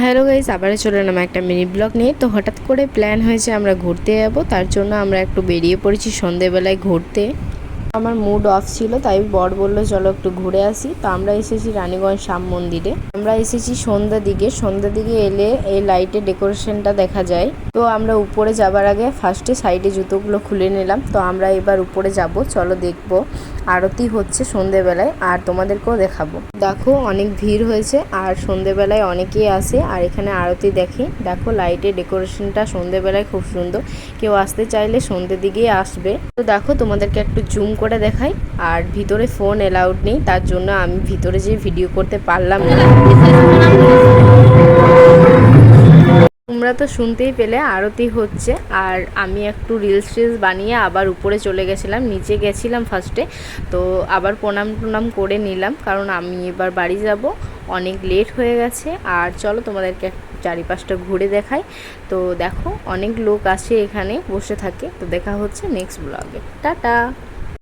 Hello guys, আবারও চলে এলাম একটা মিনি ব্লগ নিয়ে। তো হঠাৎ করে প্ল্যান হয়েছে আমরা ঘুরতে যাব, তার জন্য আমরা একটু বেরিয়ে পড়েছি সন্ধেবেলায় ঘুরতে। আমার মুড অফ ছিল, তাই বর বলল চলো একটু ঘুরে আসি। তো আমরা এসেছি রানীগঞ্জ শ্যাম মন্দিরে। আমরা এসেছি সন্ধ্যার দিকে এলে এই লাইটের ডেকোরেশনটা দেখা যায়। তো আমরা উপরে যাবার আগে ফার্স্টে সাইডে জুতোগুলো খুলে নিলাম। তো আমরা এবার উপরে যাব, চলো দেখবো আরতি হচ্ছে সন্ধেবেলায়, আর তোমাদেরকেও দেখাবো। দেখো অনেক ভিড় হয়েছে, আর সন্ধেবেলায় অনেকেই আসে আর এখানে আরতি দেখে। দেখো লাইটের ডেকোরেশনটা সন্ধেবেলায় খুব সুন্দর। কেউ আসতে চাইলে সন্ধ্যের দিকেই আসবে। তো দেখো তোমাদেরকে একটু জুম করে দেখাই। আর ভিতরে ফোন এলাউড নেই, তার জন্য আমি ভিতরে যেয়ে ভিডিও করতে পারলাম না। তোমরা তো শুনতেই পেলে আরতি হচ্ছে, আর আমি একটু রিলস বানিয়ে আবার উপরে চলে গেছিলাম। নিচে গেছিলাম ফার্স্টে, তো আবার প্রণাম করে নিলাম, কারণ আমি এবার বাড়ি যাব, অনেক লেট হয়ে গেছে। আর চলো তোমাদেরকে চারিপাশটা ঘুরে দেখাই। তো দেখো অনেক লোক আসে এখানে বসে থাকে। তো দেখা হচ্ছে নেক্সট ব্লগে। টাটা।